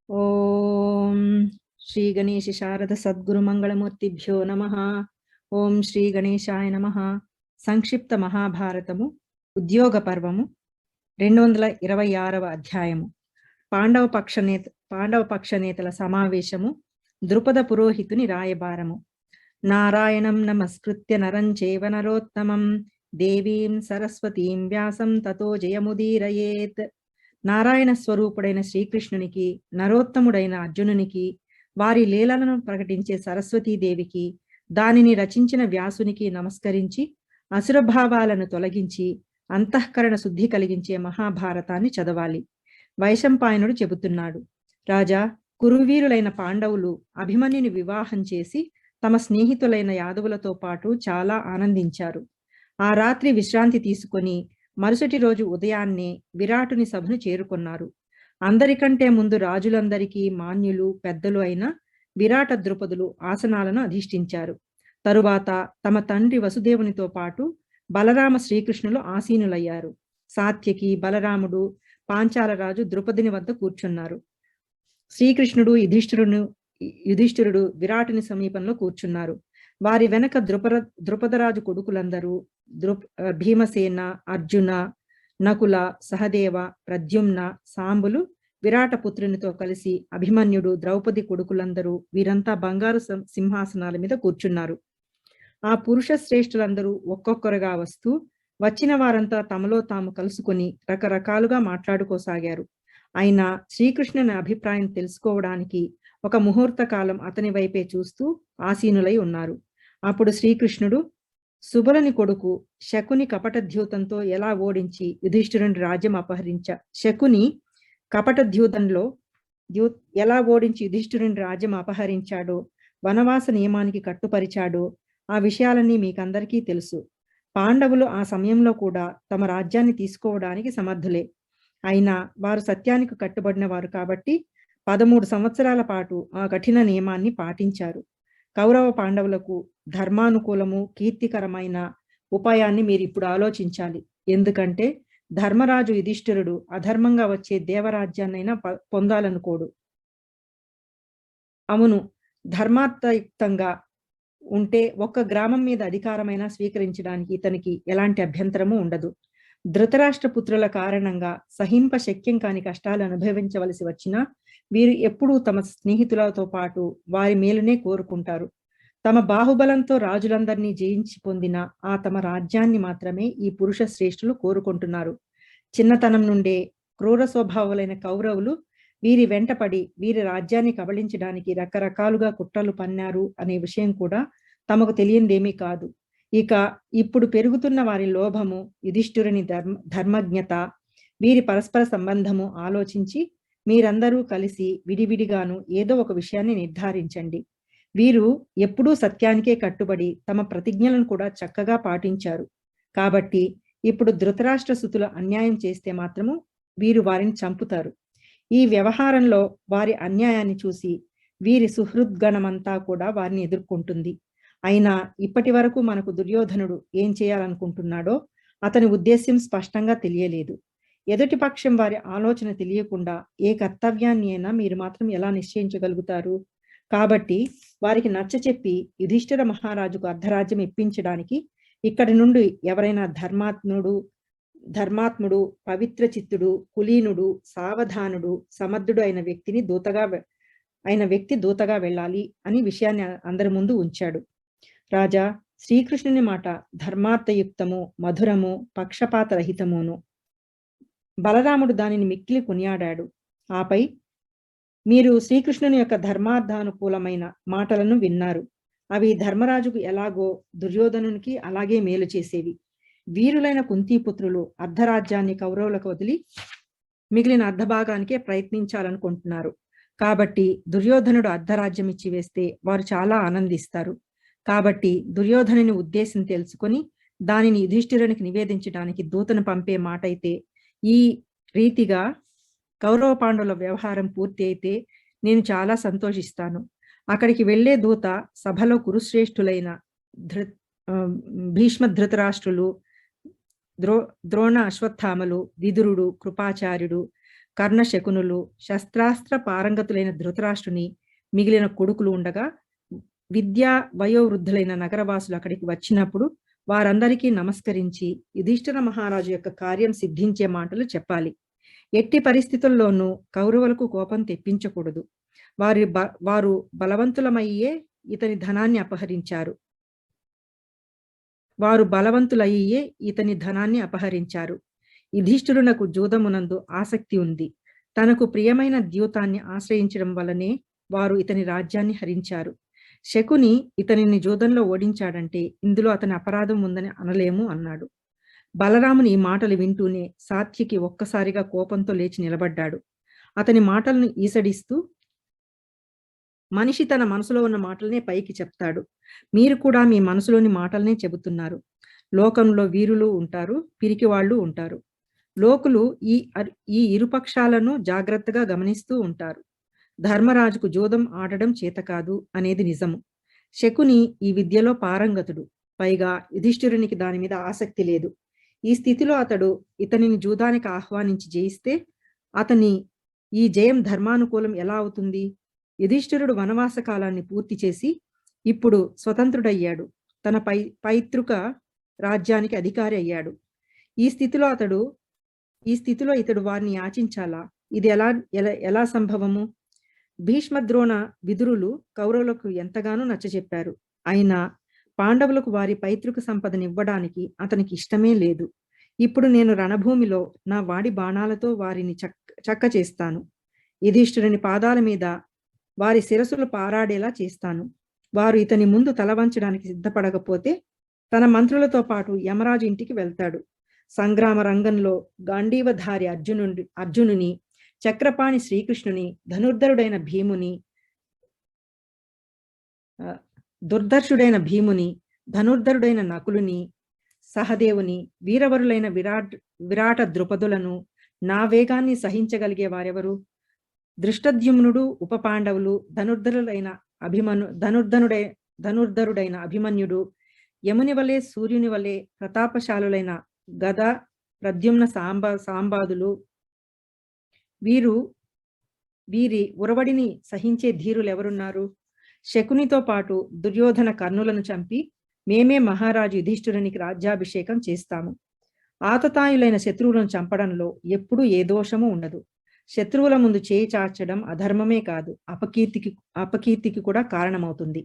ఓం శ్రీ గణేశ శారద సద్గురు మంగళమూర్తిభ్యో నమః. ఓం శ్రీ గణేశాయ నమః. సంక్షిప్త మహాభారతము ఉద్యోగ పర్వము 226వ అధ్యాయము. పాండవ పక్షనేతల సమావేశము. ద్రుపద పురోహితుని రాయబారము. నారాయణం నమస్కృత్య నరం చైవ నరోత్తమం దేవీం సరస్వతీం వ్యాసం తతో జయముదీరయేత్. నారాయణ స్వరూపుడైన శ్రీకృష్ణునికి, నరోత్తముడైన అర్జునునికి, వారి లీలలను ప్రకటించే సరస్వతీదేవికి, దానిని రచించిన వ్యాసునికి నమస్కరించి అసురభావాలను తొలగించి అంతఃకరణ శుద్ధి కలిగించే మహాభారతాన్ని చదవాలి. వైశంపాయనుడు చెబుతున్నాడు, రాజా, కురువీరులైన పాండవులు అభిమన్యుని వివాహం చేసి తమ స్నేహితులైన యాదవులతో పాటు చాలా ఆనందించారు. ఆ రాత్రి విశ్రాంతి తీసుకొని మరుసటి రోజు ఉదయాన్నే విరాటుని సభను చేరుకున్నారు. అందరికంటే ముందు రాజులందరికీ మాన్యులు, పెద్దలు అయిన విరాట ద్రుపదులు ఆసనాలను అధిష్ఠించారు. తరువాత తమ తండ్రి వసుదేవునితో పాటు బలరామ శ్రీకృష్ణులు ఆసీనులయ్యారు. సాత్యకి, బలరాముడు, పాంచాలరాజు ద్రుపదుని వద్ద కూర్చున్నారు. శ్రీకృష్ణుడు, యుధిష్ఠిరుడు విరాటుని సమీపంలో కూర్చున్నారు. వారి వెనక ద్రుపదరాజు కొడుకులందరూ భీమసేన, అర్జున, నకుల, సహదేవ, ప్రద్యుమ్న, సాంబులు విరాట పుత్రునితో కలిసి అభిమన్యుడు, ద్రౌపది కొడుకులందరూ వీరంతా బంగారు సింహాసనాల మీద కూర్చున్నారు. ఆ పురుష శ్రేష్ఠులందరూ ఒక్కొక్కరుగా వస్తూ వచ్చిన వారంతా తమలో తాము కలుసుకొని రకరకాలుగా మాట్లాడుకోసాగారు. అయినా శ్రీకృష్ణుని అభిప్రాయం తెలుసుకోవడానికి ఒక ముహూర్త కాలం అతని వైపే చూస్తూ ఆసీనులై ఉన్నారు. అప్పుడు శ్రీకృష్ణుడు సుబలుని కొడుకు శకుని కపటద్యూతంతో ఎలా ఓడించి యుధిష్ఠిరుని రాజ్యం శకుని కపటద్యూతంలో ఎలా ఓడించి యుధిష్ఠిరుని రాజ్యం అపహరించాడో, వనవాస నియమానికి కట్టుపరిచాడో ఆ విషయాలన్నీ మీకందరికీ తెలుసు. పాండవులు ఆ సమయంలో కూడా తమ రాజ్యాన్ని తీసుకోవడానికి సమర్థులే. అయినా వారు సత్యానికి కట్టుబడిన వారు కాబట్టి 13 సంవత్సరాల పాటు ఆ కఠిన నియమాన్ని పాటించారు. కౌరవ పాండవులకు ధర్మానుకూలము, కీర్తికరమైన ఉపాయాన్ని మీరు ఇప్పుడు ఆలోచించాలి. ఎందుకంటే ధర్మరాజు యుధిష్ఠిరుడు అధర్మంగా వచ్చే దేవరాజ్యాన్నైనా పొందాలనుకోడు. అవును, ధర్మార్థయుక్తంగా ఉంటే ఒక్క గ్రామం మీద అధికారమైనా స్వీకరించడానికి ఇతనికి ఎలాంటి అభ్యంతరము ఉండదు. ధృతరాష్ట్ర పుత్రుల కారణంగా సహింప శక్యం కాని కష్టాలు అనుభవించవలసి వచ్చినా వీరు ఎప్పుడూ తమ స్నేహితులతో పాటు వారి మేలునే కోరుకుంటారు. తమ బాహుబలంతో రాజులందరినీ జయించి పొందిన ఆ తమ రాజ్యాన్ని మాత్రమే ఈ పురుష శ్రేష్ఠులు కోరుకుంటున్నారు. చిన్నతనం నుండే క్రూర స్వభావులైన కౌరవులు వీరి వెంటపడి వీరి రాజ్యాన్ని కబళించడానికి రకరకాలుగా కుట్రలు పన్నారు అనే విషయం కూడా తమకు తెలియందేమీ కాదు. ఇక ఇప్పుడు పెరుగుతున్న వారి లోభము, యుధిష్ఠిరుని ధర్మజ్ఞత, వీరి పరస్పర సంబంధము ఆలోచించి మీరందరూ కలిసి విడివిడిగాను ఏదో ఒక విషయాన్ని నిర్ధారించండి. వీరు ఎప్పుడూ సత్యానికే కట్టుబడి తమ ప్రతిజ్ఞలను కూడా చక్కగా పాటించారు. కాబట్టి ఇప్పుడు ధృతరాష్ట్ర సుతులు అన్యాయం చేస్తే మాత్రము వీరు వారిని చంపుతారు. ఈ వ్యవహారంలో వారి అన్యాయాన్ని చూసి వీరి సుహృద్గణమంతా కూడా వారిని ఎదుర్కొంటుంది. అయినా ఇప్పటి వరకు మనకు దుర్యోధనుడు ఏం చేయాలనుకుంటున్నాడో అతని ఉద్దేశ్యం స్పష్టంగా తెలియలేదు. ఎదుటి పక్షం వారి ఆలోచన తెలియకుండా ఏ కర్తవ్యాన్ని అయినా మీరు మాత్రం ఎలా నిశ్చయించగలుగుతారు? కాబట్టి వారికి నచ్చచెప్పి యుధిష్ఠిర మహారాజుకు అర్ధరాజ్యం ఇప్పించడానికి ఇక్కడి నుండి ఎవరైనా ధర్మాత్ముడు, పవిత్ర చిత్తుడు, కులీనుడు, సావధానుడు, సమర్థుడు అయిన వ్యక్తి దూతగా వెళ్ళాలి అని విషయాన్ని అందరి ముందు ఉంచాడు. రాజా, శ్రీకృష్ణుని మాట ధర్మార్థయుక్తము, మధురము, పక్షపాత రహితమును. బలరాముడు దానిని మిక్కిలి కొనియాడాడు. ఆపై మీరు శ్రీకృష్ణుని యొక్క ధర్మార్థానుకూలమైన మాటలను విన్నారు. అవి ధర్మరాజుకు ఎలాగో దుర్యోధనునికి అలాగే మేలు చేసేవి. వీరులైన కుంతీపుత్రులు అర్ధరాజ్యాన్ని కౌరవులకు వదిలి మిగిలిన అర్ధభాగానికే ప్రయత్నించాలనుకుంటున్నారు. కాబట్టి దుర్యోధనుడు అర్ధరాజ్యం ఇచ్చి వేస్తే వారు చాలా ఆనందిస్తారు. కాబట్టి దుర్యోధనుని ఉద్దేశం తెలుసుకొని దానిని యుధిష్ఠిరునికి నివేదించడానికి దూతను పంపే మాట అయితే, ఈ రీతిగా కౌరవ పాండవుల వ్యవహారం పూర్తి అయితే నేను చాలా సంతోషిస్తాను. అక్కడికి వెళ్లే దూత సభలో కురుశ్రేష్ఠులైన భీష్మ, ధృతరాష్ట్రులు, ద్రోణ, అశ్వత్థామలు, విదురుడు, కృపాచార్యుడు, కర్ణ శకునులు, శస్త్రాస్త్ర పారంగతులైన ధృతరాష్ట్రుని మిగిలిన కొడుకులు ఉండగా విద్యా వయోవృద్ధులైన నగరవాసులు అక్కడికి వచ్చినప్పుడు వారందరికీ నమస్కరించి యుధిష్ఠిర మహారాజు యొక్క కార్యం సిద్ధించే మాటలు చెప్పాలి. ఎట్టి పరిస్థితుల్లోనూ కౌరవులకు కోపం తెప్పించకూడదు. వారు బలవంతులమయ్యే ఇతని ధనాన్ని అపహరించారు. యుధిష్ఠిరునకు జూదమునందు ఆసక్తి ఉంది. తనకు ప్రియమైన ద్యూతాన్ని ఆశ్రయించడం వల్లనే వారు ఇతని రాజ్యాన్ని హరించారు. శకుని ఇతనిని జూదంలో ఓడించాడంటే ఇందులో అతని అపరాధం ఉందని అనలేము అన్నాడు. బలరాముని ఈ మాటలు వింటూనే సాత్యకి ఒక్కసారిగా కోపంతో లేచి నిలబడ్డాడు. అతని మాటలను ఈసడిస్తూ, మనిషి తన మనసులో ఉన్న మాటలనే పైకి చెప్తాడు. మీరు కూడా మీ మనసులోని మాటలనే చెబుతున్నారు. లోకంలో వీరులు ఉంటారు, పిరికి వాళ్ళు ఉంటారు. లోకులు ఈ ఇరుపక్షాలను జాగ్రత్తగా గమనిస్తూ ఉంటారు. ధర్మరాజుకు జూదం ఆడడం చేత కాదు అనేది నిజము. శకుని ఈ విద్యలో పారంగతుడు. పైగా యుధిష్ఠిరునికి దాని మీద ఆసక్తి లేదు. ఈ స్థితిలో అతడు ఇతనిని జూదానికి ఆహ్వానించి జయిస్తే అతని ఈ జయం ధర్మానుకూలం ఎలా అవుతుంది? యుధిష్ఠిరుడు వనవాస కాలాన్ని పూర్తి చేసి ఇప్పుడు స్వతంత్రుడయ్యాడు. తన పైతృక రాజ్యానికి అధికారి అయ్యాడు. ఈ స్థితిలో ఇతడు వారిని యాచించాలా? ఇది ఎలా సంభవము? భీష్మద్రోణ విదురులు కౌరవులకు ఎంతగానో నచ్చజెప్పారు. అయినా పాండవులకు వారి పైతృక సంపదనివ్వడానికి అతనికి ఇష్టమే లేదు. ఇప్పుడు నేను రణభూమిలో నా వాడి బాణాలతో వారిని చక్క చేస్తాను. యుధిష్ఠిరుని పాదాల మీద వారి శిరస్సులు పారాడేలా చేస్తాను. వారు ఇతని ముందు తల వంచడానికి సిద్ధపడకపోతే తన మంత్రులతో పాటు యమరాజు ఇంటికి వెళ్తాడు. సంగ్రామ రంగంలో గాంధీవధారి అర్జునుని, చక్రపాణి శ్రీకృష్ణుని, ధనుర్ధరుడైన భీముని, ధనుర్ధరుడైన నకులుని, సహదేవుని, వీరవరులైన విరాట ద్రుపదులను, నా వేగాన్ని సహించగలిగే వారెవరు? దృష్టద్యుమ్నుడు, ఉప పాండవులు, ధనుర్ధరుడైన అభిమన్యుడు, యముని వలె సూర్యుని వలె ప్రతాపశాలులైన గద, ప్రద్యుమ్న సాంబాదులు, వీరి ఉరవడిని సహించే ధీరులెవరున్నారు? శకునితో పాటు దుర్యోధన కర్ణులను చంపి మేమే మహారాజు యుధిష్ఠిరునికి రాజ్యాభిషేకం చేస్తాము. ఆతతాయులైన శత్రువులను చంపడంలో ఎప్పుడూ ఏ దోషము ఉండదు. శత్రువుల ముందు చేయి చాచడం అధర్మమే కాదు, అపకీర్తికి కూడా కారణమవుతుంది.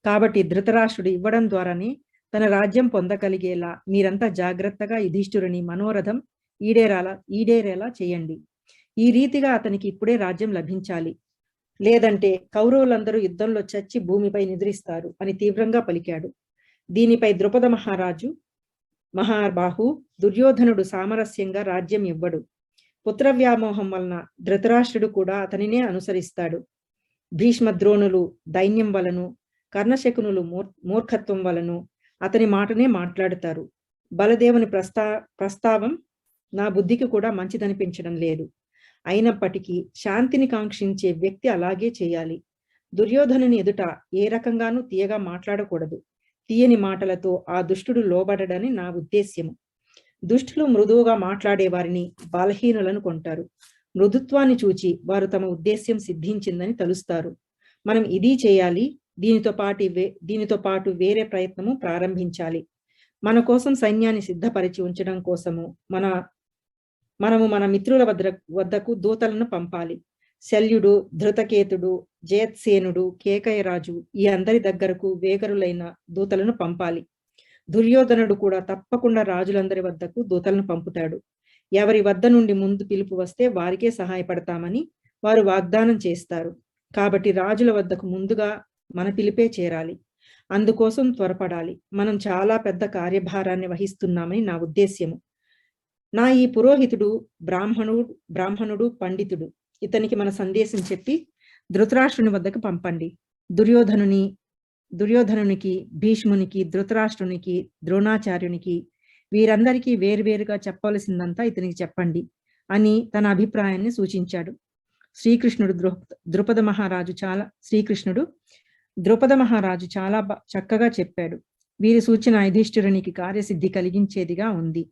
కాబట్టి ధృతరాష్ట్రుడు ఇవ్వడం ద్వారానే తన రాజ్యం పొందగలిగేలా మీరంతా జాగ్రత్తగా యుధిష్ఠిరుని మనోరథం ఈడేరేలా చేయండి. ఈ రీతిగా అతనికి ఇప్పుడే రాజ్యం లభించాలి, లేదంటే కౌరవులందరూ యుద్ధంలో చచ్చి భూమిపై నిద్రిస్తారు అని తీవ్రంగా పలికాడు. దీనిపై ద్రుపద మహాబాహు, దుర్యోధనుడు సామరస్యంగా రాజ్యం ఇవ్వడు. పుత్రవ్యామోహం వలన ధృతరాష్ట్రుడు కూడా అతనినే అనుసరిస్తాడు. భీష్మద్రోణులు దైన్యం వలను, కర్ణశకునులు మూర్ఖత్వం వలను అతని మాటనే మాట్లాడుతారు. బలదేవుని ప్రస్తావం నా బుద్ధికి కూడా మంచిదనిపించడం లేదు. అయినప్పటికీ శాంతిని కాంక్షించే వ్యక్తి అలాగే చేయాలి. దుర్యోధనుని ఎదుట ఏ రకంగానూ తీయగా మాట్లాడకూడదు. తీయని మాటలతో ఆ దుష్టుడు లోబడడని నా ఉద్దేశ్యము. దుష్టులు మృదువుగా మాట్లాడే వారిని బలహీనులను కొంటారు. మృదుత్వాన్ని చూచి వారు తమ ఉద్దేశ్యం సిద్ధించిందని తలుస్తారు. మనం ఇది చేయాలి, దీనితో పాటు వేరే ప్రయత్నము ప్రారంభించాలి. మన కోసం సైన్యాన్ని సిద్ధపరిచి ఉంచడం కోసము మనము మన మిత్రుల వద్దకు దూతలను పంపాలి. శల్యుడు, ధృతకేతుడు, జయత్సేనుడు, కేకయరాజు ఈ అందరి దగ్గరకు వేగరులైన దూతలను పంపాలి. దుర్యోధనుడు కూడా తప్పకుండా రాజులందరి వద్దకు దూతలను పంపుతాడు. ఎవరి వద్ద నుండి ముందు పిలుపు వస్తే వారికే సహాయపడతామని వారు వాగ్దానం చేస్తారు. కాబట్టి రాజుల వద్దకు ముందుగా మన పిలిపే చేరాలి. అందుకోసం త్వరపడాలి. మనం చాలా పెద్ద కార్యభారాన్ని వహిస్తున్నామని నా ఉద్దేశ్యము. నా ఈ పురోహితుడు బ్రాహ్మణుడు పండితుడు. ఇతనికి మన సందేశం చెప్పి ధృతరాష్ట్రుని వద్దకు పంపండి. దుర్యోధనునికి, భీష్మునికి, ధృతరాష్ట్రునికి, ద్రోణాచార్యునికి వీరందరికీ వేరువేరుగా చెప్పవలసిందంతా ఇతనికి చెప్పండి అని తన అభిప్రాయాన్ని సూచించాడు. శ్రీకృష్ణుడు ద్రుపద మహారాజు చాలా చక్కగా చెప్పాడు. వీరి సూచన యుధిష్ఠిరునికి కార్యసిద్ధి కలిగించేదిగా ఉంది.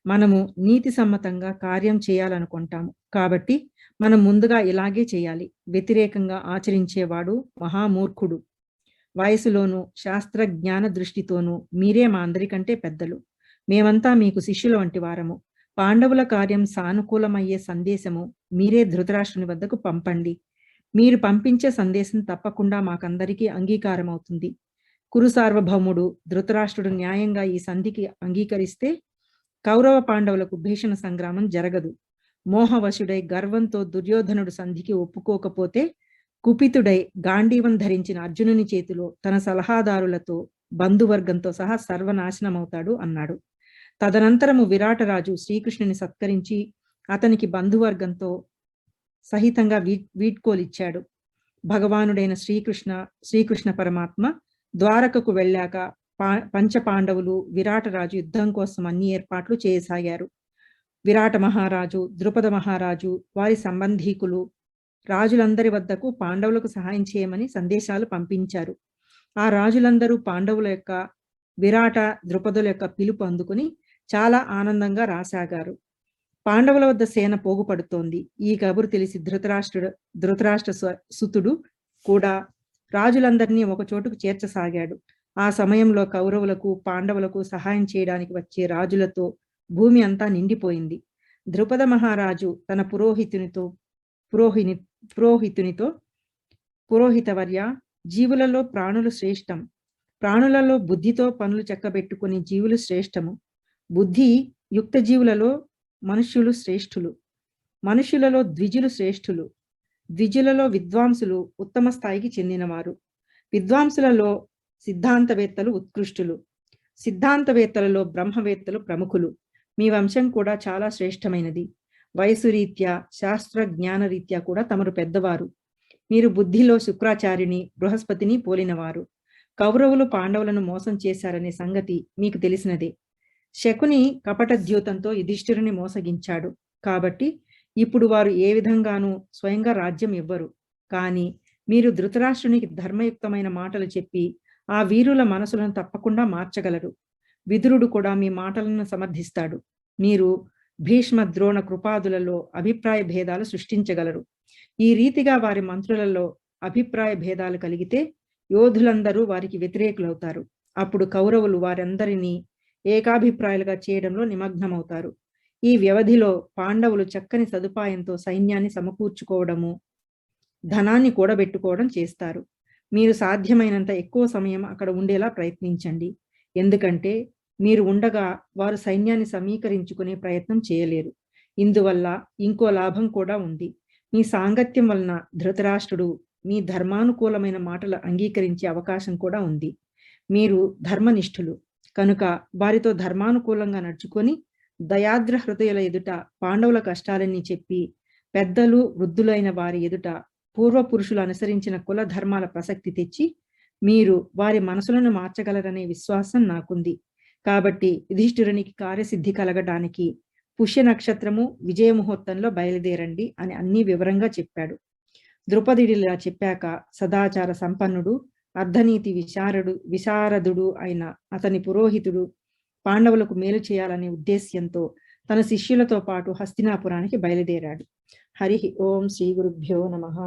మనము నీతి సమ్మతంగా కార్యం చేయాలనుకుంటాము. కాబట్టి మనం ముందుగా ఇలాగే చేయాలి. వ్యతిరేకంగా ఆచరించేవాడు మహామూర్ఖుడు. వయసులోనూ శాస్త్ర జ్ఞాన దృష్టితోనూ మీరే మా అందరికంటే పెద్దలు. మేమంతా మీకు శిష్యుల వంటి వారము. పాండవుల కార్యం సానుకూలమయ్యే సందేశము మీరే ధృతరాష్ట్రుని వద్దకు పంపండి. మీరు పంపించే సందేశం తప్పకుండా మాకందరికీ అంగీకారం అవుతుంది. కురు సార్వభౌముడు ధృతరాష్ట్రుడు న్యాయంగా ఈ సంధికి అంగీకరిస్తే కౌరవ పాండవులకు భీషణ సంగ్రామం జరగదు. మోహవశుడై గర్వంతో దుర్యోధనుడు సంధికి ఒప్పుకోకపోతే కుపితుడై గాంధీవం ధరించిన అర్జునుని చేతిలో తన సలహాదారులతో బంధువర్గంతో సహా సర్వనాశనమవుతాడు అన్నాడు. తదనంతరము విరాటరాజు శ్రీకృష్ణుని సత్కరించి అతనికి బంధువర్గంతో సహితంగా వీడ్కోలిచ్చాడు. భగవానుడైన శ్రీకృష్ణ పరమాత్మ ద్వారకకు వెళ్ళాక పంచపాండవులు విరాటరాజు యుద్ధం కోసం అన్ని ఏర్పాట్లు చేయసాగారు. విరాట మహారాజు, ద్రుపద మహారాజు, వారి సంబంధీకులు రాజులందరి వద్దకు పాండవులకు సహాయం చేయమని సందేశాలు పంపించారు. ఆ రాజులందరూ పాండవుల యొక్క, విరాట, ద్రుపదుల యొక్క పిలుపు అందుకుని చాలా ఆనందంగా రాసాగారు. పాండవుల వద్ద సేన పోగుపడుతోంది. ఈ కబురు తెలిసి ధృతరాష్ట్ర సుతుడు కూడా రాజులందరినీ ఒక చోటుకు చేర్చసాగాడు. ఆ సమయంలో కౌరవులకు, పాండవులకు సహాయం చేయడానికి వచ్చే రాజులతో భూమి అంతా నిండిపోయింది. ద్రుపద మహారాజు తన పురోహితవర్య, జీవులలో ప్రాణులు శ్రేష్టం. ప్రాణులలో బుద్ధితో పనులు చక్కబెట్టుకుని జీవులు శ్రేష్టము. బుద్ధి యుక్త జీవులలో మనుష్యులు శ్రేష్ఠులు. మనుష్యులలో ద్విజులు శ్రేష్ఠులు. ద్విజులలో విద్వాంసులు ఉత్తమ స్థాయికి చెందినవారు. విద్వాంసులలో సిద్ధాంతవేత్తలు ఉత్కృష్టులు. సిద్ధాంతవేత్తలలో బ్రహ్మవేత్తలు ప్రముఖులు. మీ వంశం కూడా చాలా శ్రేష్టమైనది. వయసు రీత్యా, శాస్త్ర జ్ఞాన రీత్యా కూడా తమరు పెద్దవారు. మీరు బుద్ధిలో శుక్రాచార్యుని, బృహస్పతిని పోలినవారు. కౌరవులు పాండవులను మోసం చేశారనే సంగతి మీకు తెలిసినదే. శకుని కపట ద్యూతంతో యుధిష్ఠిరుని మోసగించాడు. కాబట్టి ఇప్పుడు వారు ఏ విధంగానూ స్వయంగా రాజ్యం ఇవ్వరు. కానీ మీరు ధృతరాష్ట్రునికి ధర్మయుక్తమైన మాటలు చెప్పి ఆ వీరుల మనసులను తప్పకుండా మార్చగలరు. విదురుడు కూడా మీ మాటలను సమర్థిస్తాడు. మీరు భీష్మ, ద్రోణ, కృపాదులలో అభిప్రాయ భేదాలు సృష్టించగలరు. ఈ రీతిగా వారి మంత్రులలో అభిప్రాయ భేదాలు కలిగితే యోధులందరూ వారికి వ్యతిరేకులవుతారు. అప్పుడు కౌరవులు వారందరినీ ఏకాభిప్రాయాలుగా చేయడంలో నిమగ్నమవుతారు. ఈ వ్యవధిలో పాండవులు చక్కని సదుపాయంతో సైన్యాన్ని సమకూర్చుకోవడము, ధనాన్ని కూడబెట్టుకోవడం చేస్తారు. మీరు సాధ్యమైనంత ఎక్కువ సమయం అక్కడ ఉండేలా ప్రయత్నించండి. ఎందుకంటే మీరు ఉండగా వారు సైన్యాన్ని సమీకరించుకునే ప్రయత్నం చేయలేరు. ఇందువల్ల ఇంకో లాభం కూడా ఉంది. మీ సాంగత్యం వలన ధృతరాష్ట్రుడు మీ ధర్మానుకూలమైన మాటలు అంగీకరించే అవకాశం కూడా ఉంది. మీరు ధర్మనిష్ఠులు కనుక వారితో ధర్మానుకూలంగా నడుచుకొని దయాద్ర హృదయుల ఎదుట పాండవుల కష్టాలన్నీ చెప్పి, పెద్దలు వృద్ధులైన వారి ఎదుట పూర్వపురుషులు అనుసరించిన కుల ధర్మాల ప్రసక్తి తెచ్చి మీరు వారి మనసులను మార్చగలరనే విశ్వాసం నాకుంది. కాబట్టి యుధిష్ఠిరునికి కార్యసిద్ధి కలగడానికి పుష్య నక్షత్రము విజయ ముహూర్తంలో బయలుదేరండి అని అన్ని వివరంగా చెప్పాడు. ద్రుపదుడిలా చెప్పాక సదాచార సంపన్నుడు, అర్ధనీతి విశారదుడు అయిన అతని పురోహితుడు పాండవులకు మేలు చేయాలనే ఉద్దేశ్యంతో తన శిష్యులతో పాటు హస్తినాపురానికి బయలుదేరాడు. హరి ఓం శ్రీ గురుభ్యో నమః.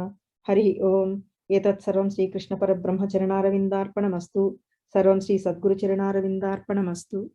హరి ఓం. ఏతత్ సర్వం శ్రీకృష్ణ పరబ్రహ్మ చరణారవిందార్పణమస్తు. సర్వం శ్రీ సద్గురు చరణారవిందార్పణమస్తు.